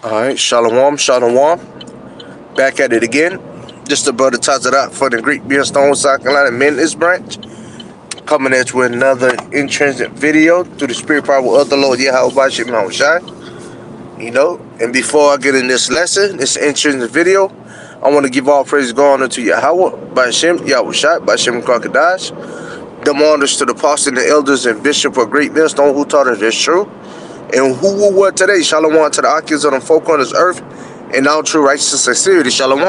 Alright, Shalom, Shalom. Back at it again. Just the brother Tazarat for the Greek Beerstone, South Carolina Men's Branch. Coming at you with another intrinsic video through the spirit power of the Lord Yahweh Shemau Shai. And before I get in this lesson, this intrinsic video, I want to give all praise and honor to Yahweh, by Shem, Yahweh Shai, by Shem Kakadash. Them honors to the apostles and the elders and bishop of Great Millstone who taught us this truth. And who were today, Shalom to the occupants of the folk on this earth, and all true righteousness and sincerity, Shalom.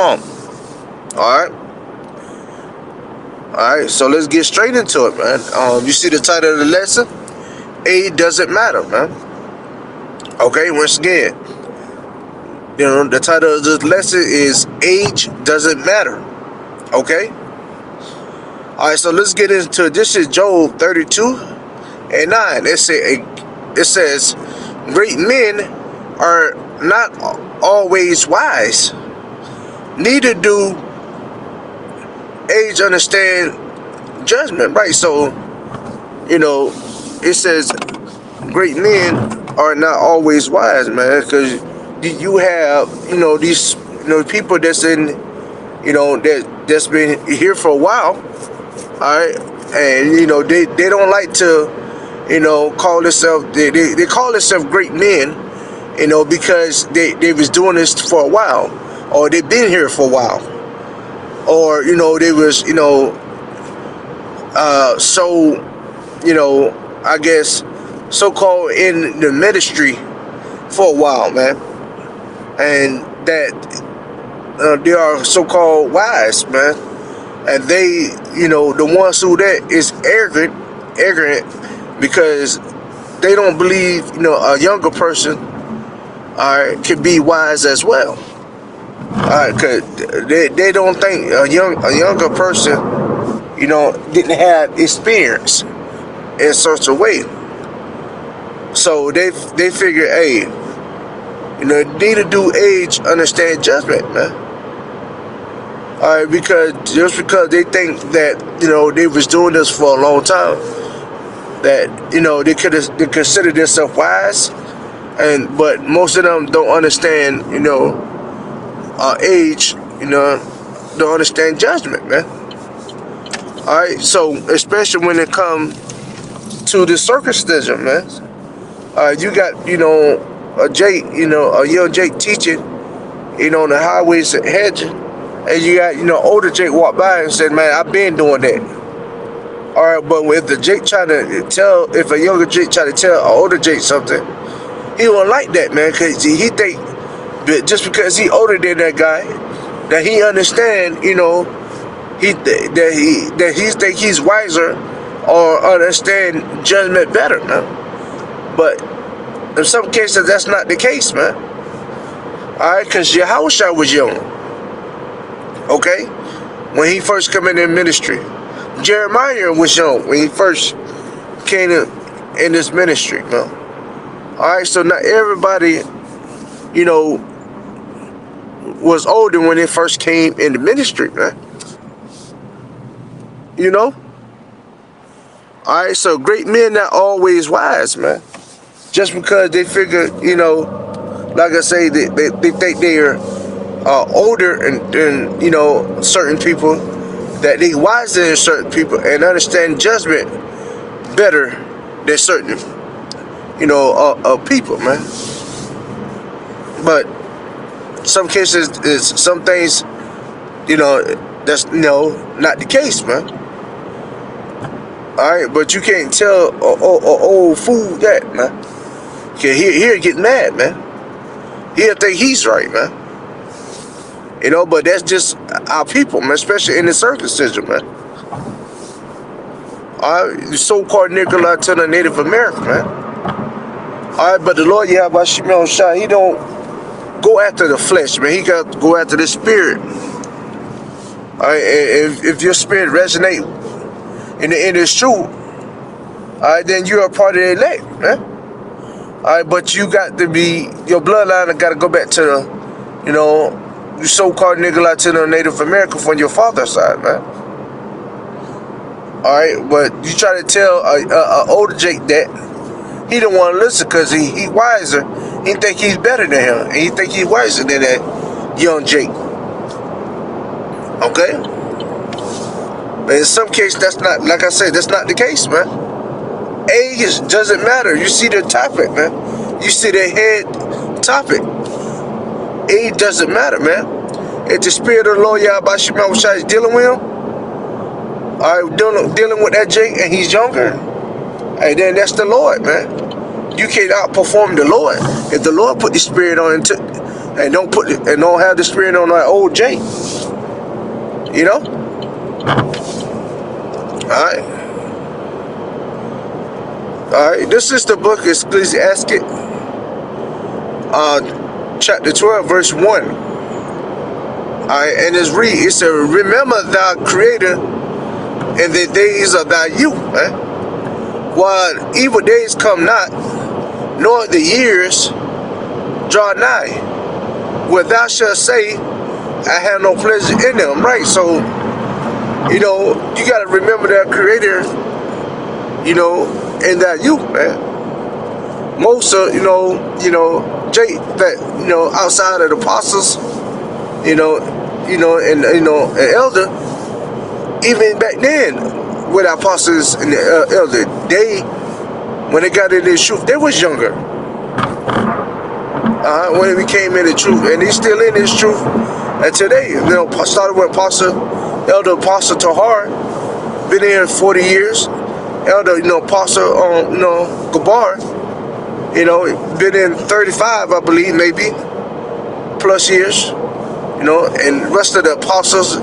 Alright, so let's get straight into it, man. You see the title of the lesson? Age doesn't matter, man. Okay, once again, the title of this lesson is Age Doesn't Matter. Okay? Alright, so let's get into it. This is Job 32:9. It says, great men are not always wise, neither do age understand judgment, right? So, it says great men are not always wise, man, because you have, these, people that's in, that's been here for a while, all right, and, they don't like to, call themselves, they call themselves great men, because they was doing this for a while, or they've been here for a while, or, they was, I guess, so-called in the ministry for a while, man, and that they are so-called wise, man, and they, the ones who that is arrogant, because they don't believe, a younger person, can be wise as well. Cause they don't think a younger person, didn't have experience in such a way. So they figure, hey, neither do age understand judgment, man. Because they think that, they was doing this for a long time, that, they consider themselves wise, but most of them don't understand, age, don't understand judgment, man. Alright, so especially when it comes to the circumcision, man. You got, a Jake, a young Jake teaching, on the highways and hedges, and you got, older Jake walk by and said, man, I've been doing that. Alright, but if the Jake if a younger Jake try to tell an older Jake something, he won't like that, man, because he think that just because he older than that guy, that he understand, he think he's wiser or understand judgment better, man. But in some cases, that's not the case, man. Alright, because Yahushua was young, okay, when he first come in ministry. Jeremiah was young when he first came in this ministry, man. Alright, so not everybody, was older when they first came in the ministry, man. Alright, so great men not always wise, man. Just because they figure, like I say, they think they are older than, certain people, that they wiser than certain people and understand judgment better than certain, people, man. But some cases, some things, that's, not the case, man. Alright, but you can't tell a old fool that, man. He'll get mad, man. He'll think he's right, man. But that's just our people, man, especially in the circumcision, man. Alright, the so-called Nikolai to the Native American, man. Alright, but the Lord Yahweh Shemau Shai, he don't go after the flesh, man. He got to go after the spirit. Alright, if your spirit resonate in this truth, alright, then you're a part of the elect, man. Alright, but you got to be, your bloodline got to go back to the, you so-called nigga Latino Native American from your father's side, man. Alright, but you try to tell a older Jake that, he don't want to listen because he wiser. He think he's better than him, and he think he's wiser than that young Jake. Okay? But in some cases, that's not, like I said, that's not the case, man. Age doesn't matter. You see the topic, man. You see the head topic. Age doesn't matter, man. If the spirit of the Lord Yahweh Shema is dealing with him, dealing with that Jake, and he's younger, hey, then that's the Lord, man. You can't outperform the Lord. If the Lord put the spirit on it, and don't have the spirit on that old Jake, you know. All right. This is the book of Ecclesiastes, chapter 12, verse 1. All right, and it's read. It says, "Remember thy Creator in the days of thy youth, while evil days come not, nor the years draw nigh, where thou shalt say, I have no pleasure in them." Right? So, you know, you got to remember that Creator, you know, in that youth, man. Most of, you know, Jake, that, you know, outside of the apostles, and an elder, even back then, with the apostles and the elder, when they got in this truth, they was younger. When they came in the truth, and he's still in this truth. And today, you know, started with Elder Apostle Tahar, been here 40 years. Elder, Apostle, Gabar, been in 35, I believe, maybe, plus years. And the rest of the apostles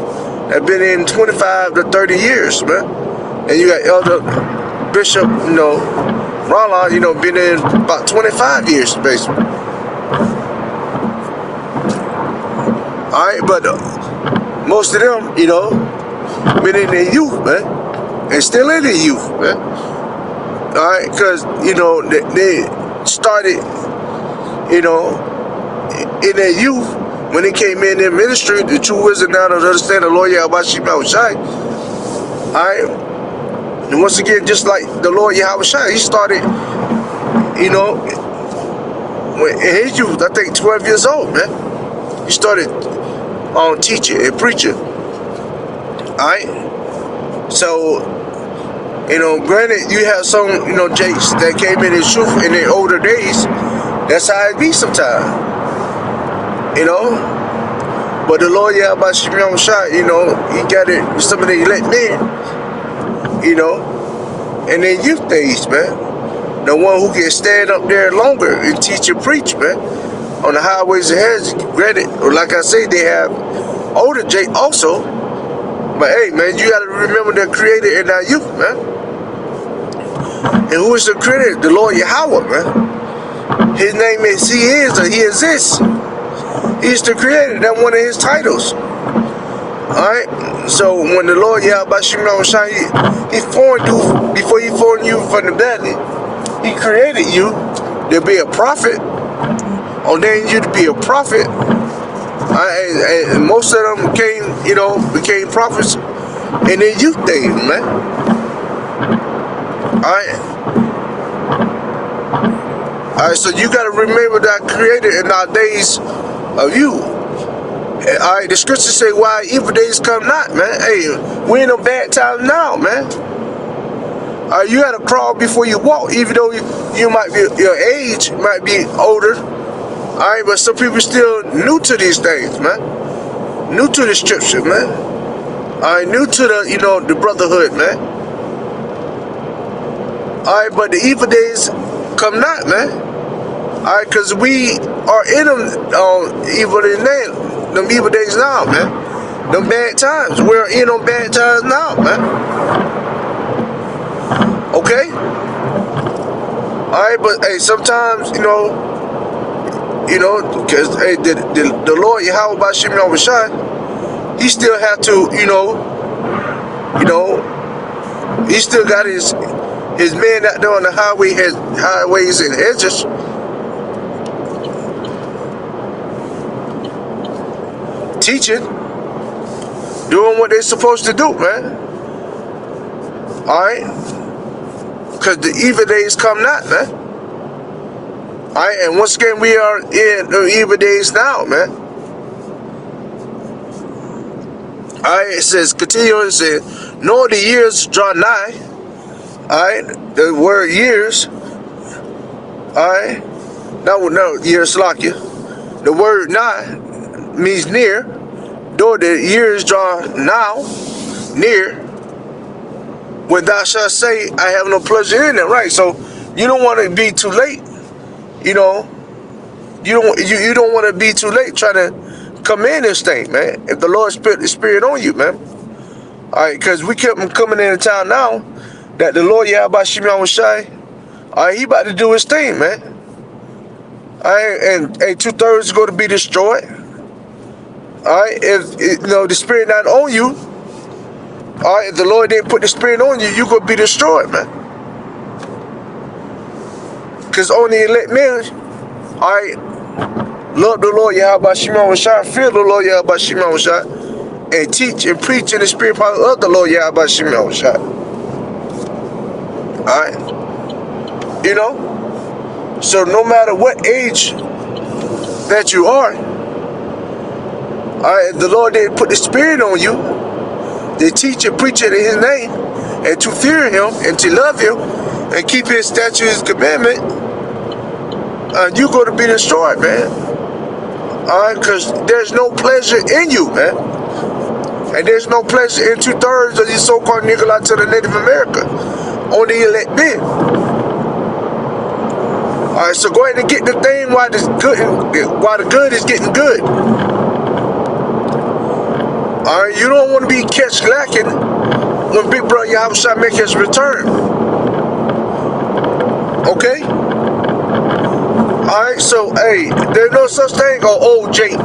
have been in 25 to 30 years, man. And you got Elder Bishop, Rolla, been in about 25 years, basically. Alright, but most of them, been in their youth, man. And still in their youth, man. Alright, because, they started, in their youth. When they came in their ministry, the true wisdom now to understand the Lord Yahweh Shema Shai. Alright. And once again, just like the Lord Yahweh Shai, he started, in his youth, I think 12 years old, man. He started teaching and preaching. Alright. So, granted, you have some, Jakes that came in his truth in their older days. That's how it be sometimes. But the Lord Yahweh Shema Shai, he got it, some of the elect men, in their youth days, man. The one who can stand up there longer and teach and preach, man, on the highways and hedges. Granted, like I say, they have older Jake also. But hey, man, you got to remember the Creator in our youth, man. And who is the Creator? The Lord Yahweh, man. His name is He is or He exists. He's the Creator. That's one of His titles. Alright? So when the Lord Yahweh Shema Shai, He formed you, before He formed you from the belly, He created you to be a prophet, ordained you to be a prophet. And most of them became prophets in their youth days, man. Alright? Alright, so you got to remember that Creator in our days of you. Alright, the scriptures say, why evil days come not, man. Hey, we're in a bad time now, man. Alright, you got to crawl before you walk, even though you might be, your age might be older. Alright, but some people still new to these things, man. New to the scripture, man. Alright, new to the, the brotherhood, man. Alright, but the evil days come not, man. Alright, because we are in them them evil days now, man. Them bad times. We're in them bad times now, man. Okay? Alright, but hey, sometimes, because hey, the Lord Yahweh by Shema Shai, He still have to, He still got his men out there on the highways and hedges. Teaching, doing what they're supposed to do, man. Alright? Because the evil days come not, man. Alright, and once again, we are in the evil days now, man. Alright, it says, continue, it says, nor the years draw nigh. Alright, the word years. Alright, no, years like you. The word nigh means near. Though the years draw now, near, when thou shalt say, I have no pleasure in it, right? So you don't want to be too late, you know. You don't want to be too late trying to come in this thing, man. If the Lord put the Spirit on you, man. All right, because we kept coming into town now that the Lord Yahweh Shem Yahushai, all right, he about to do his thing, man. All right, and 2/3 is going to be destroyed. All right, if you know the Spirit not on you, all right, if the Lord didn't put the Spirit on you, you're going to be destroyed, man. Because only elect men, all right, love the Lord Yahweh Shem Yahushai, fear the Lord Yahweh Shem Yahushai, and teach and preach in the Spirit power of the Lord Yahweh Shem Yahushai. All right, you know, so no matter what age that you are, if the Lord didn't put the Spirit on you, to teach and preach it in His name, and to fear Him, and to love Him, and keep His statutes, His commandment, you're going to be destroyed, man. Alright, because there's no pleasure in you, man. And there's no pleasure in 2/3 of these so-called Nicolai to the Native America. Only elect men. Alright, so go ahead and get the thing while the good is getting good. Alright, you don't want to be catch lacking when Big Brother Yahushua make his return. Okay? Alright, so hey, there's no such thing as old Jake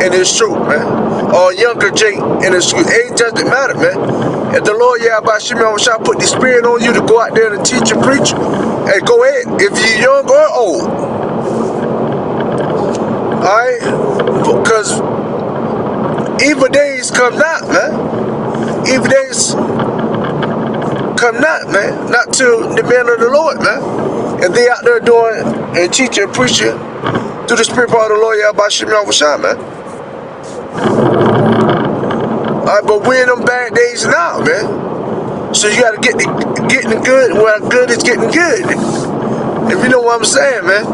in his truth, man. Or younger Jake in his truth. It doesn't matter, man. If the Lord Yahweh Shem Yahushua put the Spirit on you to go out there and teach and preach, hey, go ahead. If you're young or old. Alright? Because evil days come not, man. Evil days come not, man. Not to the men of the Lord, man. If they out there doing and teaching and preaching through the Spirit power of the Lord Yahweh Shem Yahushua, man. Alright, but we're in them bad days now, man. So you gotta getting the good where good is getting good. If you know what I'm saying, man.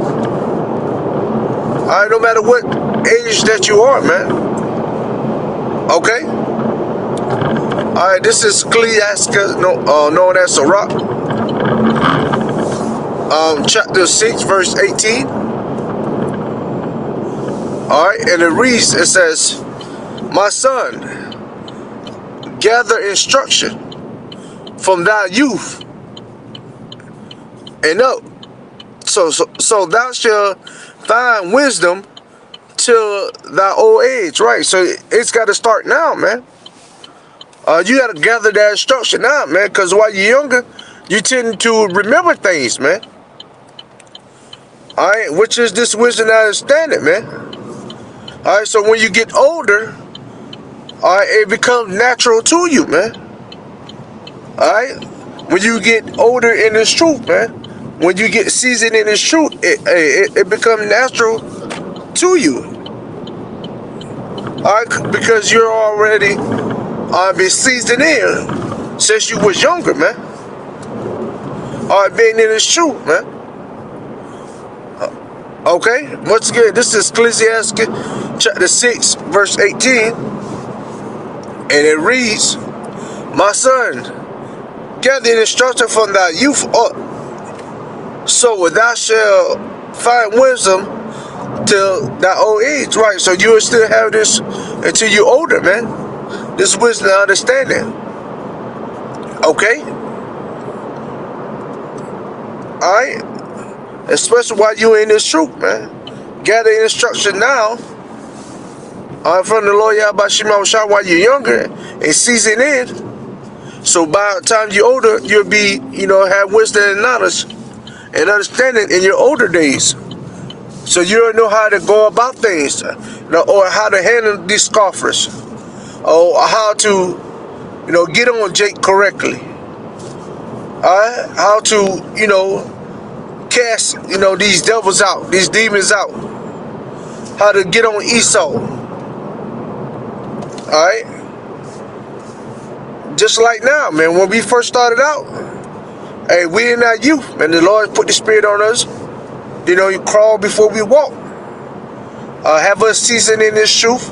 Alright, no matter what age that you are, man. Okay? Alright, this is Ecclesiastes, known as Sirach. Chapter 6, verse 18. Alright, and it reads, it says, my son, gather instruction from thy youth, and up. So thou shalt find wisdom till thy old age, right? So it's got to start now, man. You got to gather that instruction now, man, because while you're younger, you tend to remember things, man. Alright, which is this wisdom and understanding, man. Alright, so when you get older, alright, it becomes natural to you, man. Alright, when you get older in this truth, man, when you get seasoned in this truth, it becomes natural to you. Alright, because you're already been seasoned in since you was younger, man. Alright, being in this truth, man. Okay, once again, this is Ecclesiastes chapter 6, verse 18. And it reads, my son, gather instruction from thy youth up, so thou shalt find wisdom till thy old age, right? So you will still have this until you're older, man. This wisdom and understanding. Okay? Alright? Especially while you're in this truth, man. Gather instruction now from the Lord Yahweh Shem Yahushua while you're younger and season in. So by the time you're older, you'll be, have wisdom and knowledge and understanding in your older days. So you'll know how to go about things, or how to handle these scoffers, or how to, get on Jake correctly. How to, cast, these devils out, these demons out. How to get on Esau. Alright? Just like now, man, when we first started out, hey, we in our youth, man, the Lord put the Spirit on us. You crawl before we walk. Have us seasoned in this truth.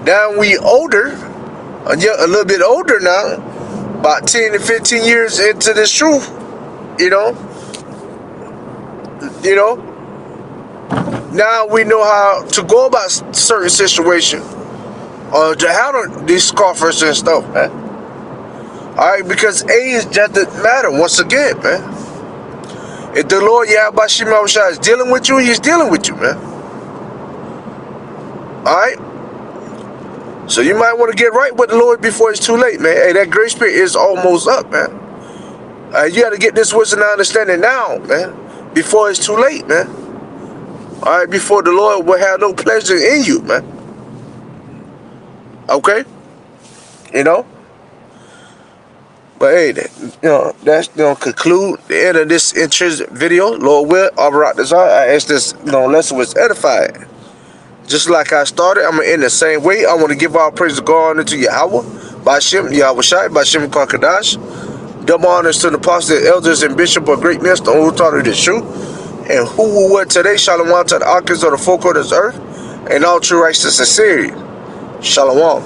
Now we older, a little bit older now, about 10 to 15 years into this truth, now we know how to go about certain situations, to handle these scoffers and stuff, man. Alright, because age doesn't matter once again, man. If the Lord Yahweh Shema Shah is dealing with you, he's dealing with you, man. Alright? So you might want to get right with the Lord before it's too late, man. Hey, that grace period is almost up, man. You got to get this wisdom and understanding now, man, before it's too late, man. Alright, before the Lord will have no pleasure in you, man. Okay? But hey, that's conclude the end of this intrinsic video. Lord will, Albarak Desire, I ask this lesson was edified. Just like I started, I'm going to end the same way. I want to give all praise to God unto Yahweh, Bashem, Yahweh Shai, Bashem Kakadash. Double honors to the apostles, elders, and bishop of great minister who taught the truth. And who will what today, Shalom to the occupants of the four corners of the earth, and all true righteousness and sincerity. Shalom.